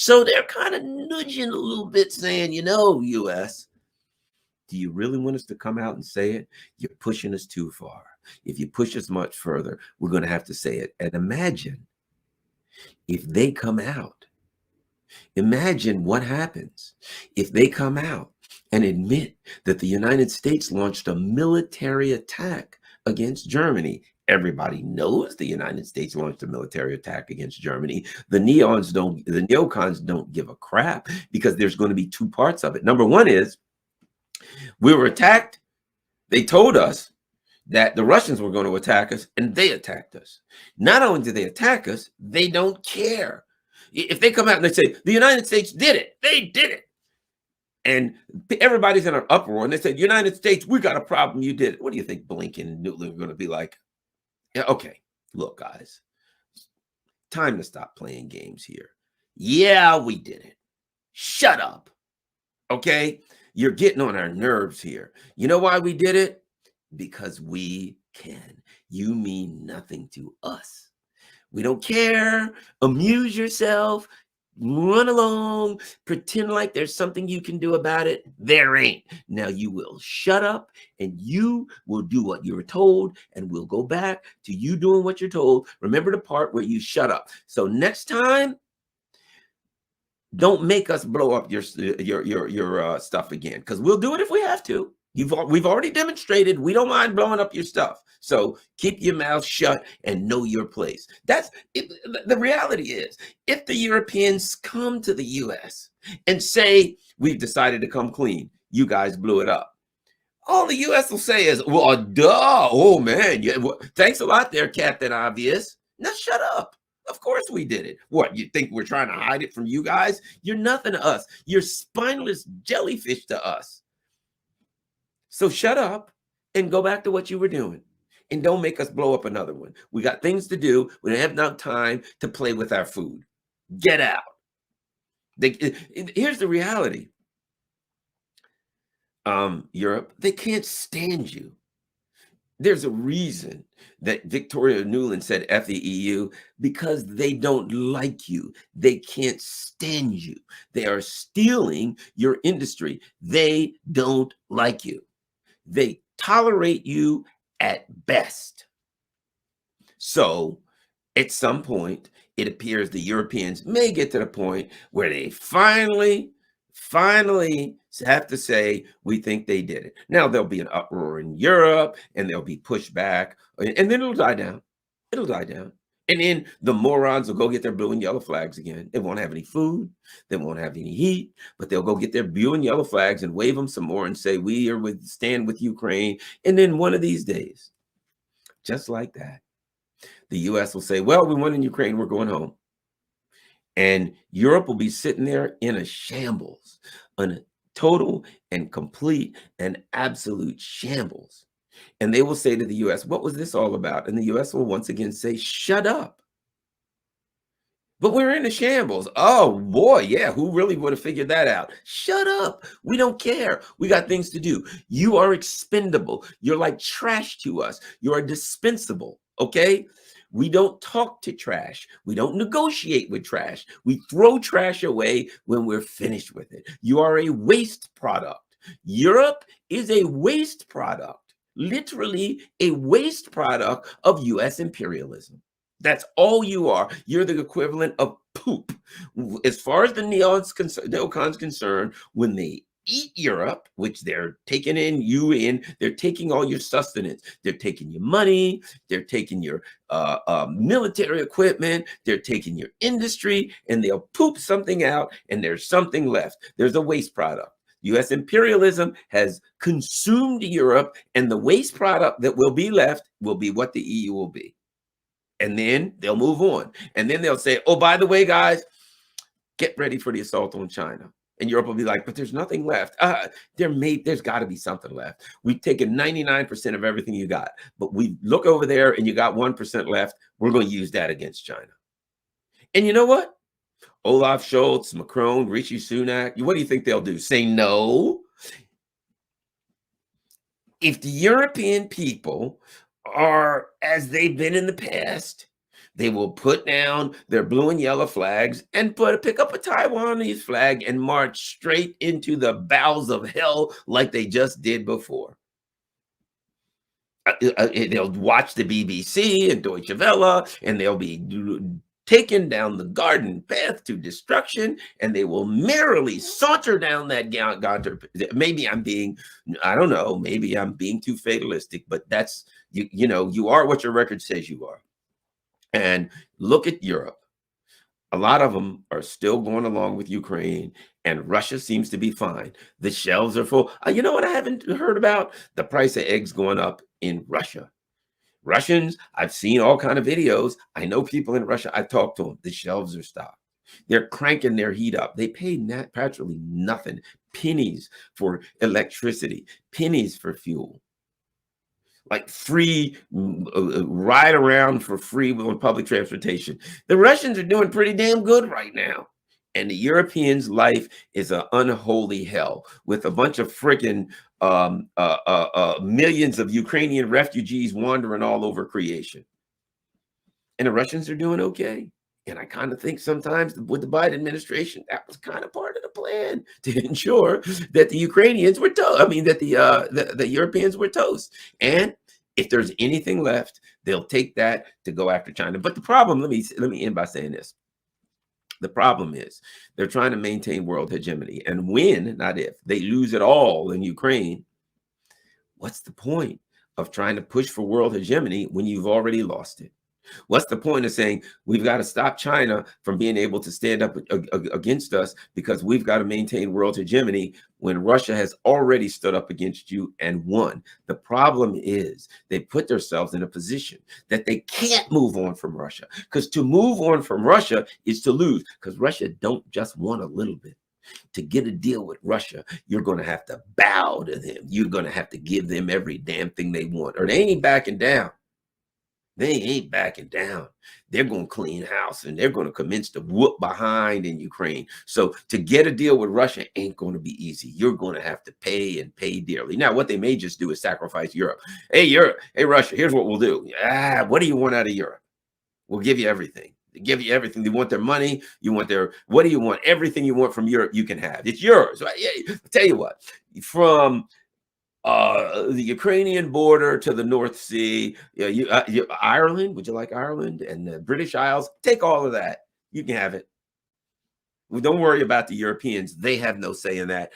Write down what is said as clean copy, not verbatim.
So they're kind of nudging a little bit saying, US, do you really want us to come out and say it? You're pushing us too far. If you push us much further, we're going to have to say it. And imagine if they come out. Imagine what happens if they come out and admit that the United States launched a military attack against Germany. Everybody knows the United States launched a military attack against Germany. The neocons don't give a crap, because there's going to be two parts of it. Number one is, we were attacked. They told us that the Russians were going to attack us, and they attacked us. Not only did they attack us, they don't care. If they come out and they say, the United States did it, they did it, and everybody's in an uproar, and they said, United States, we got a problem, you did it. What do you think Blinken and Newland are going to be like? Yeah, okay, look, guys, time to stop playing games here. Yeah, we did it. Shut up. Okay? You're getting on our nerves here. You know why we did it? Because we can. You mean nothing to us. We don't care. Amuse yourself. Run along. Pretend like there's something you can do about it. There ain't. Now you will shut up, and you will do what you were told, and we'll go back to you doing what you're told. Remember the part where you shut up. So next time, don't make us blow up your stuff again, because we'll do it if we have to. We've already demonstrated we don't mind blowing up your stuff. So keep your mouth shut and know your place. That's it. The reality is, if the Europeans come to the US and say, we've decided to come clean, you guys blew it up, all the US will say is, well, duh, oh man, yeah, well, thanks a lot there, Captain Obvious. Now shut up. Of course we did it. What, you think we're trying to hide it from you guys? You're nothing to us. You're spineless jellyfish to us. So shut up and go back to what you were doing. And don't make us blow up another one. We got things to do. We don't have enough time to play with our food. Get out. Here's the reality. Europe, they can't stand you. There's a reason that Victoria Nuland said F the EU, because they don't like you. They can't stand you. They are stealing your industry. They don't like you. They tolerate you at best. So at some point, it appears the Europeans may get to the point where they finally have to say, we think they did it. Now there'll be an uproar in Europe, and there'll be pushback, and then it'll die down. It'll die down. And then the morons will go get their blue and yellow flags again. They won't have any food. They won't have any heat, but they'll go get their blue and yellow flags and wave them some more and say, we are stand with Ukraine. And then one of these days, just like that, the US will say, well, we won in Ukraine, we're going home. And Europe will be sitting there in a shambles, in a total and complete and absolute shambles. And they will say to the US, what was this all about? And the US will once again say, shut up. But we're in a shambles. Oh boy, yeah, who really would have figured that out? Shut up. We don't care. We got things to do. You are expendable. You're like trash to us. You are dispensable, okay? We don't talk to trash. We don't negotiate with trash. We throw trash away when we're finished with it. You are a waste product. Europe is a waste product, literally a waste product of US imperialism. That's all you are. You're the equivalent of poop. As far as the neocons concerned, when they eat Europe, which they're taking they're taking all your sustenance. They're taking your money. They're taking your military equipment. They're taking your industry, and they'll poop something out, and there's something left. There's a waste product. U.S. imperialism has consumed Europe, and the waste product that will be left will be what the EU will be. And then they'll move on. And then they'll say, oh, by the way, guys, get ready for the assault on China. And Europe will be like, but there's nothing left. There's got to be something left. We've taken 99% of everything you got. But we look over there and you got 1% left. We're going to use that against China. And you know what? Olaf Scholz, Macron, Rishi Sunak, what do you think they'll do? Say no? If the European people are as they've been in the past, They will put down their blue and yellow flags and pick up a Taiwanese flag and march straight into the bowels of hell like they just did before. They'll watch the BBC and Deutsche Welle, and they'll be taken down the garden path to destruction, and they will merrily saunter down that garden. Maybe I'm being, I don't know, maybe I'm being too fatalistic, but that's, you are what your record says you are. And look at Europe. A lot of them are still going along with Ukraine, and Russia seems to be fine. The shelves are full. You know what I haven't heard about? The price of eggs going up in Russia. Russians, I've seen all kind of videos. I know people in Russia. I talked to them. The shelves are stocked. They're cranking their heat up. They pay practically nothing. Pennies for electricity, pennies for fuel. Like free ride around for free on public transportation. The Russians are doing pretty damn good right now. And the Europeans' life is an unholy hell with a bunch of freaking millions of Ukrainian refugees wandering all over creation. And the Russians are doing okay. And I kind of think sometimes with the Biden administration, that was kind of part of the plan to ensure that the Ukrainians were toast. I mean, that the Europeans were toast. And if there's anything left, they'll take that to go after China. But the problem, let me end by saying this. The problem is they're trying to maintain world hegemony. And when, not if, they lose it all in Ukraine, what's the point of trying to push for world hegemony when you've already lost it? What's the point of saying we've got to stop China from being able to stand up against us because we've got to maintain world hegemony when Russia has already stood up against you and won? The problem is they put themselves in a position that they can't move on from Russia, because to move on from Russia is to lose, because Russia don't just want a little bit. To get a deal with Russia, you're going to have to bow to them. You're going to have to give them every damn thing they want, or they ain't backing down. They ain't backing down. They're going to clean house, and they're going to commence to whoop behind in Ukraine. So to get a deal with Russia ain't going to be easy. You're going to have to pay, and pay dearly. Now, what they may just do is sacrifice Europe. Hey, Europe. Hey, Russia, here's what we'll do. What do you want out of Europe? We'll give you everything. They give you everything. They want their money. You want what do you want? Everything you want from Europe, you can have. It's yours. Right? Yeah, I'll tell you what, from the Ukrainian border to the North Sea, Ireland, would you like Ireland? And the British Isles, take all of that. You can have it. Well, don't worry about the Europeans. They have no say in that.